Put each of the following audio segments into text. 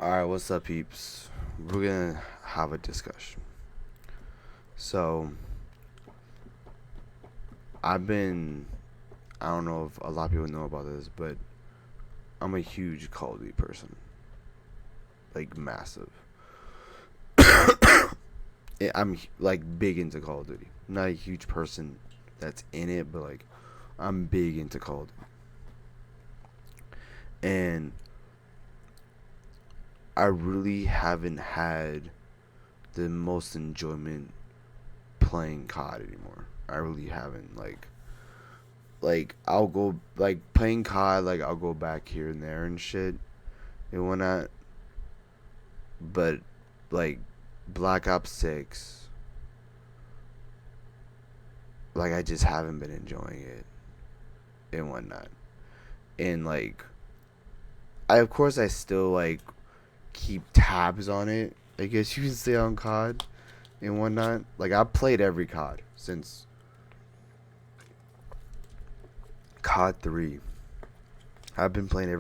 Alright, what's up, peeps? We're gonna have a discussion. So, I've been. I don't know if a lot of people know about this, but I'm a huge Call of Duty person. Like, massive. I'm, like, big into Call of Duty. I'm not a huge person that's in it, but, like, I'm big into Call of Duty. And I really haven't had the most enjoyment playing COD anymore. I really haven't. Like I'll go like playing COD. Like I'll go back here and there and shit and whatnot. But like Black Ops 6, like I just haven't been enjoying it and whatnot. And like I still like keep tabs on it. I guess you can say on COD and whatnot. Like I played every COD since COD 3. I've been playing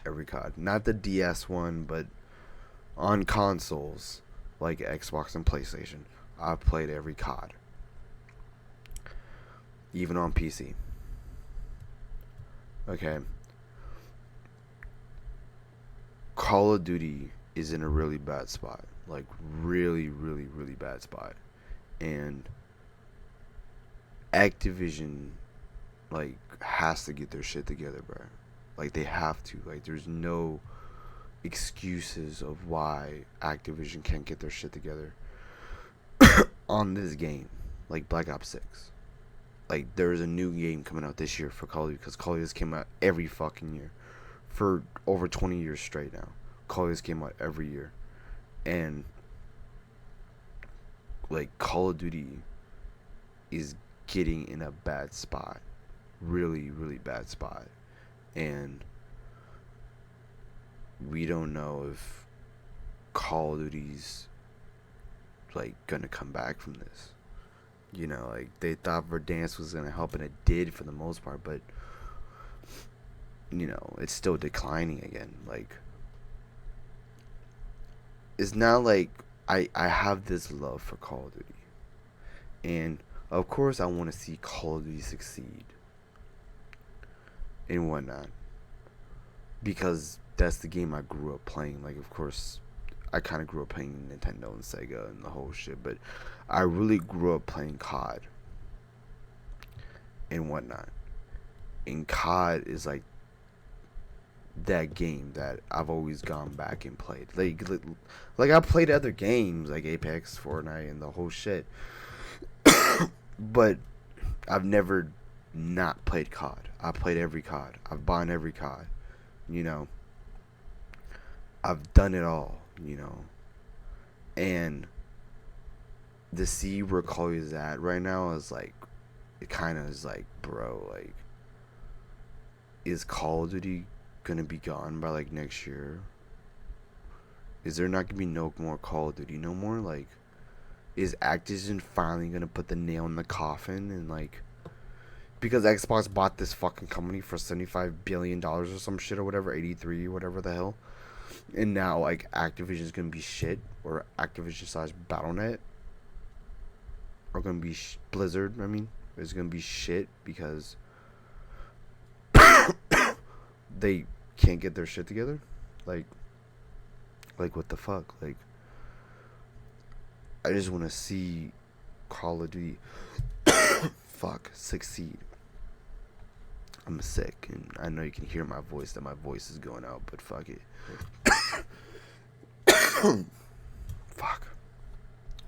every COD. Not the DS one, but on consoles like Xbox and PlayStation. I've played every COD. Even on PC. Okay. Call of Duty is in a really bad spot. Like really, really, really bad spot. And Activision like has to get their shit together, bro. Like they have to. Like there's no excuses of why Activision can't get their shit together on this game, like Black Ops 6. Like there's a new game coming out this year for Call of Duty because Call of Duty came out every fucking year for over 20 years straight now. Call of Duty came out every year, and like Call of Duty is getting in a bad spot, really, really bad spot, and we don't know if Call of Duty's like gonna come back from this. You know, like they thought Verdansk was gonna help, and it did for the most part, but you know, it's still declining again. Like it's not like I have this love for Call of Duty, and of course I want to see Call of Duty succeed and whatnot because that's the game I grew up playing. Like, of course, I kind of grew up playing Nintendo and Sega and the whole shit, but I really grew up playing COD and whatnot. And COD is like that game that I've always gone back and played. Like I played other games like Apex, Fortnite, and the whole shit, but I've never not played COD. I played every COD. I've bought every COD. You know, I've done it all. You know, and to see where Chloe is at right now is like, it kind of is like, bro, like, is Call of Duty gonna be gone by like next year? Is there not gonna be no more Call of Duty no more? Like, is Activision finally gonna put the nail in the coffin and like, because Xbox bought this fucking company for $75 billion or some shit or whatever, 83 whatever the hell, and now like Activision's gonna be shit, or Activision slash BattleNet are gonna be Blizzard. I mean, is gonna be shit because they can't get their shit together. Like, what the fuck? Like, I just want to see Call of Duty succeed. I'm sick, and I know you can hear my voice that my voice is going out, but fuck it. Fuck.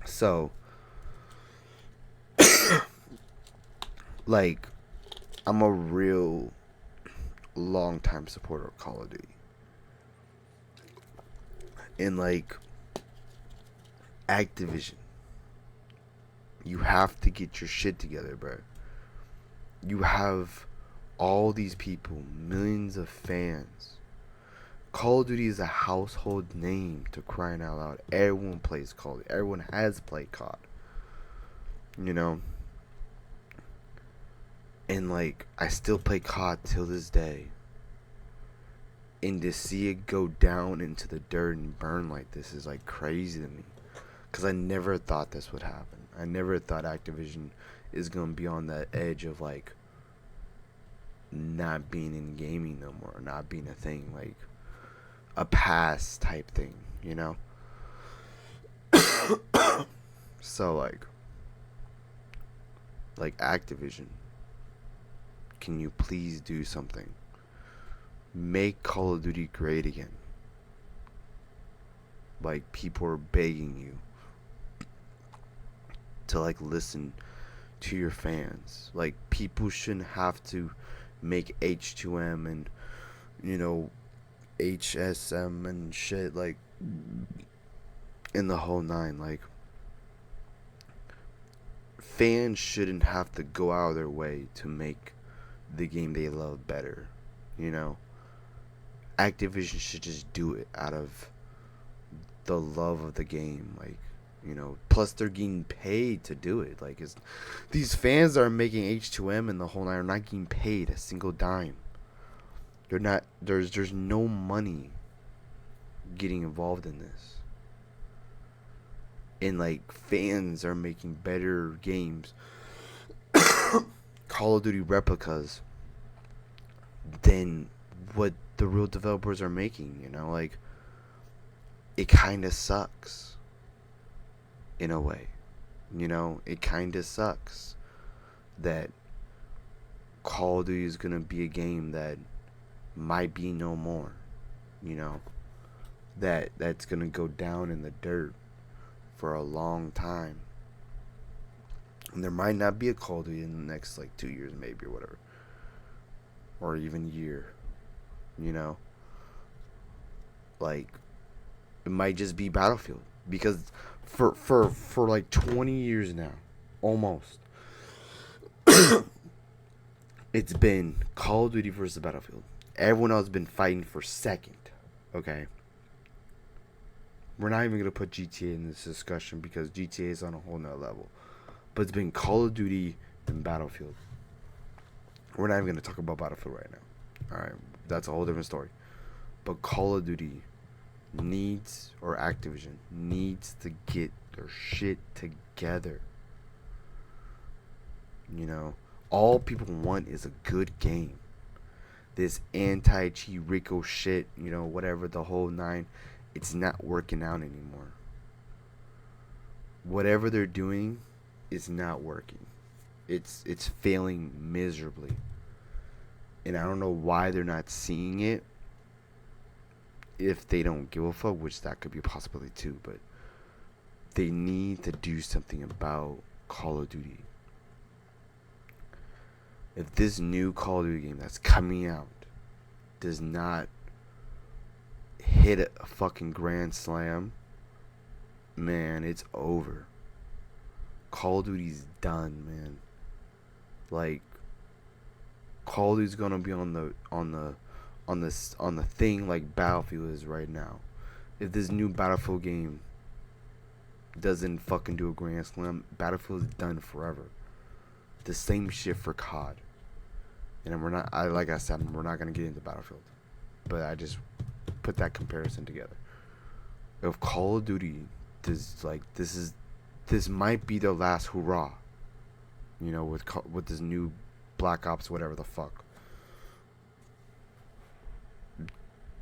So, like, I'm a real long time supporter of Call of Duty. And like Activision, you have to get your shit together, bro. You have all these people, millions of fans. Call of Duty is a household name, to crying out loud. Everyone plays Call of Duty. Everyone has played COD. You know? And like, I still play COD till this day. And to see it go down into the dirt and burn like this is like crazy to me. Because I never thought this would happen. I never thought Activision is going to be on that edge of like not being in gaming no more, not being a thing, like a pass type thing, you know? So like Activision, can you please do something? Make Call of Duty great again. Like, people are begging you to like listen to your fans. Like, people shouldn't have to make H2M and, you know, HSM and shit, like, in the whole nine. Like, fans shouldn't have to go out of their way to make the game they love better, you know? Activision should just do it out of the love of the game, like, you know. Plus, they're getting paid to do it. Like, these fans that are making H2M and the whole nine are not getting paid a single dime. They're not. There's no money getting involved in this. And like, fans are making better games, Call of Duty replicas, than what the real developers are making, you know? Like, it kind of sucks in a way, you know? It kind of sucks that Call of Duty is going to be a game that might be no more, you know? That's going to go down in the dirt for a long time. And there might not be a Call of Duty in the next like 2 years maybe, or whatever, or even year, you know? Like, it might just be Battlefield, because for like 20 years now, almost, it's been Call of Duty versus Battlefield. Everyone else has been fighting for second. Okay, we're not even gonna put GTA in this discussion because GTA is on a whole nother level. But it's been Call of Duty and Battlefield. We're not even gonna talk about Battlefield right now. All right, that's a whole different story. But Call of Duty needs, or Activision needs, to get their shit together. You know, all people want is a good game. This anti-cheat Rico shit, you know, whatever, the whole nine, it's not working out anymore. Whatever they're doing is not working. It's failing miserably. And I don't know why they're not seeing it. If they don't give a fuck, which that could be a possibility too, but they need to do something about Call of Duty. If this new Call of Duty game that's coming out does not hit a fucking grand slam, man, it's over. Call of Duty's done, man. Like, Call of Duty's gonna be on the thing like Battlefield is right now. If this new Battlefield game doesn't fucking do a grand slam, Battlefield is done forever. The same shit for COD. And like I said, we're not gonna get into Battlefield, but I just put that comparison together. If Call of Duty does, like, this might be their last hurrah, you know, with this new Black Ops, whatever the fuck.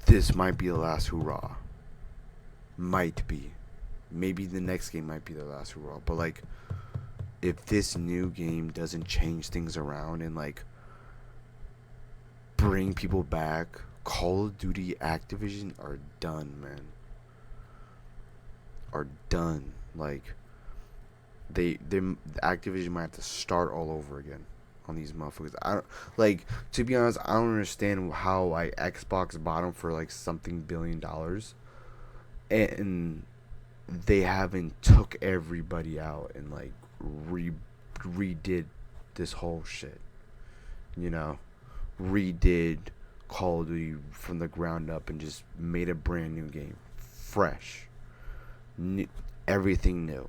This might be the last hurrah. Might be. Maybe the next game might be the last hurrah. But, like, if this new game doesn't change things around and, like, bring people back, Call of Duty Activision are done, man. Are done. Like, Activision might have to start all over again on these motherfuckers. I don't, like, to be honest, I don't understand how, like, Xbox bought them for like something $1 billion, and they haven't took everybody out and like redid this whole shit, you know, redid Call of Duty from the ground up and just made a brand new game, fresh, everything new.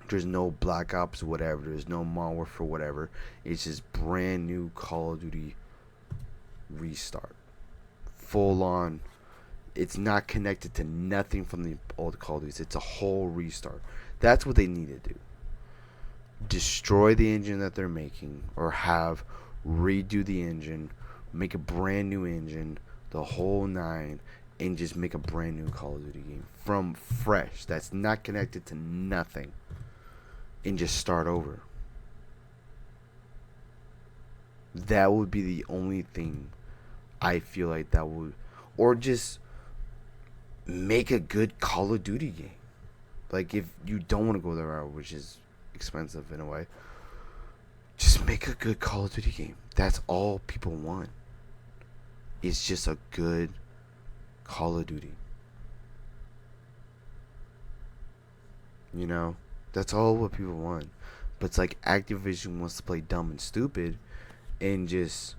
There's no Black Ops whatever, there's no Modern Warfare whatever. It's just brand new Call of Duty restart. full on. It's not connected to nothing from the old Call of Duty. It's a whole restart. That's what they need to do. Destroy the engine that they're making, or have redo the engine, make a brand new engine, the whole nine, and just make a brand new Call of Duty game from fresh. That's not connected to nothing, and just start over. That would be the only thing I feel like that would, or just make a good Call of Duty game. Like, if you don't want to go the route, which is expensive in a way, just make a good Call of Duty game. That's all people want. It's just a good Call of Duty. You know? That's all what people want. But it's like Activision wants to play dumb and stupid and just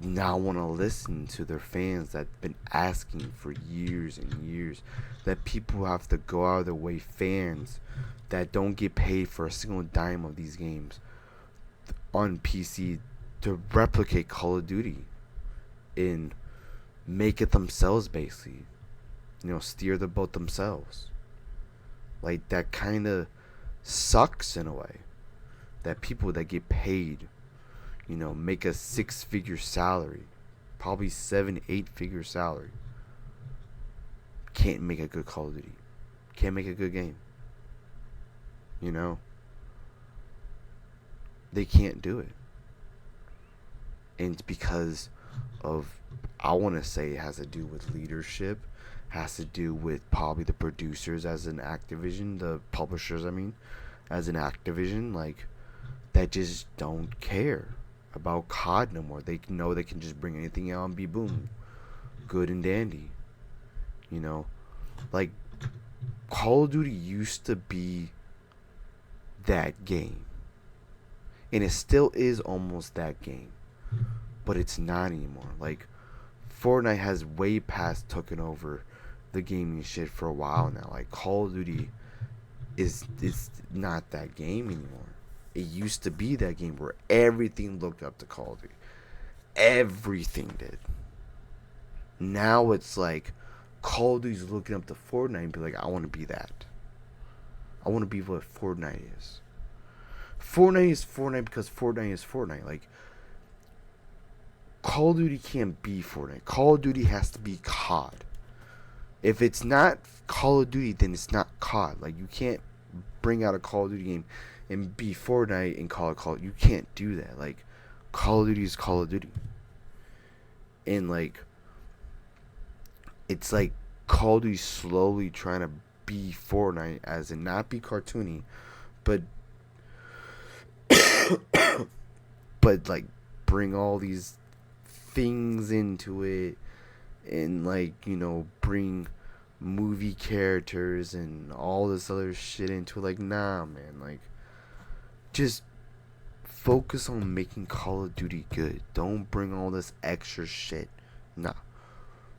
not want to listen to their fans that've been asking for years and years. That people have to go out of their way, fans that don't get paid for a single dime of these games on PC, to replicate Call of Duty and make it themselves, basically. You know, steer the boat themselves. Like, that kind of sucks in a way. That people that get paid, you know, make a 6-figure salary, probably 7-8-figure salary, can't make a good Call of Duty, can't make a good game. You know, they can't do it. And it's because of, I want to say, it has to do with leadership, has to do with probably the producers as an Activision, the publishers, I mean, as an Activision, like, that just don't care about COD no more. They know they can just bring anything out and be boom, good and dandy. You know, like, Call of Duty used to be that game, and it still is almost that game, but it's not anymore. Like, Fortnite has way past taken over the gaming shit for a while now. Like, Call of Duty is not that game anymore. It used to be that game where everything looked up to Call of Duty. Everything did. Now it's like Call of Duty's looking up to Fortnite and be like, I want to be that. I want to be what Fortnite is. Fortnite is Fortnite because Fortnite is Fortnite. Like, Call of Duty can't be Fortnite. Call of Duty has to be COD. If it's not Call of Duty, then it's not COD. Like, you can't bring out a Call of Duty game and be Fortnite and call it Call. You can't do that. Like, Call of Duty is Call of Duty. And, like, it's like Call of Duty slowly trying to be Fortnite, as in not be cartoony, but but like bring all these things into it, and, like, you know, bring movie characters and all this other shit into it. Like, nah, man, like, just focus on making Call of Duty good. Don't bring all this extra shit. Nah.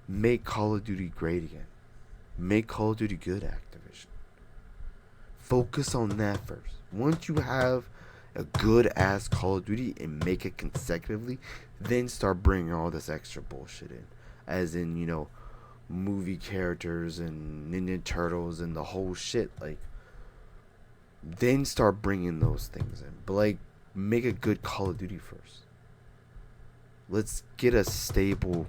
Make Call of Duty great again. Make Call of Duty good, Activision. Focus on that first. Once you have a good ass Call of Duty and make it consecutively, then start bringing all this extra bullshit in. As in, you know, movie characters and Ninja Turtles and the whole shit. Like, then start bringing those things in. But, like, make a good Call of Duty first. Let's get a stable,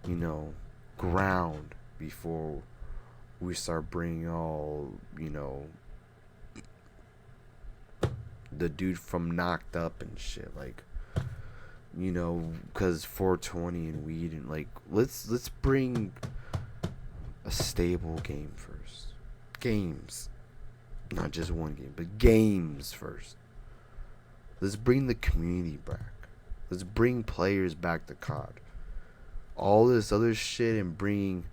you know, ground before we start bringing all, you know, the dude from Knocked Up and shit. Like, you know, because 420 and weed, and, like, let's bring a stable game first. Games. Not just one game, but games first. Let's bring the community back. Let's bring players back to COD. All this other shit and bringing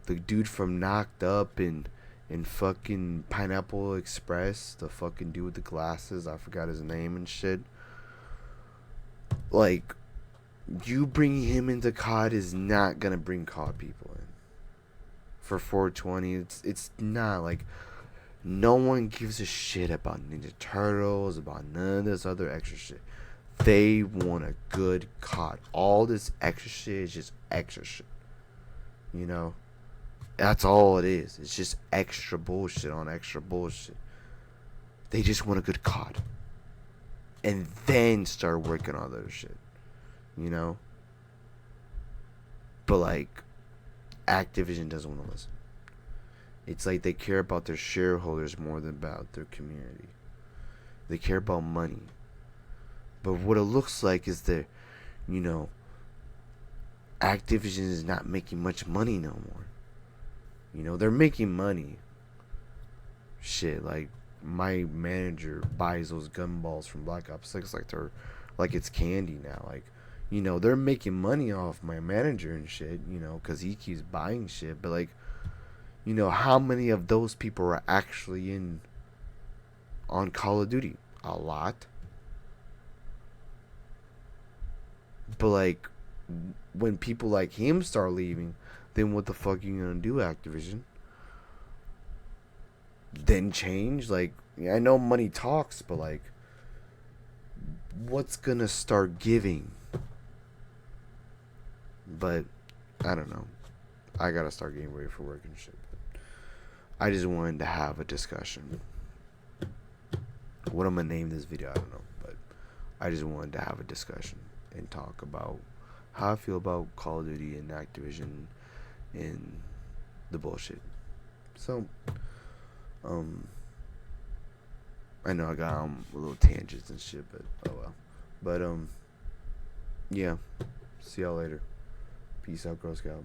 the dude from Knocked Up and fucking Pineapple Express, the fucking dude with the glasses, I forgot his name and shit. Like, you bringing him into COD is not gonna bring COD people in. For 420, it's not. Like, no one gives a shit about Ninja Turtles, about none of this other extra shit. They want a good COD. All this extra shit is just extra shit. You know? That's all it is. It's just extra bullshit on extra bullshit. They just want a good COD. And then start working on other shit. You know? But like, Activision doesn't want to listen. It's like they care about their shareholders more than about their community. They care about money. But what it looks like is that, you know, Activision is not making much money no more. You know, they're making money. Shit, like, my manager buys those gun balls from Black Ops 6 like it's candy now. Like, you know, they're making money off my manager and shit, you know, because he keeps buying shit. But, like, you know, how many of those people are actually in on Call of Duty? A lot. But, like, when people like him start leaving, then what the fuck are you gonna do, Activision? Then change? Like, I know money talks, but, like, what's gonna start giving? But, I don't know. I gotta start getting ready for work and shit. But I just wanted to have a discussion. What I'm gonna name this video, I don't know. But I just wanted to have a discussion and talk about how I feel about Call of Duty and Activision and the bullshit. So, I know I got a little tangents and shit, but oh well. But yeah. See y'all later. Peace out, Girl Scout.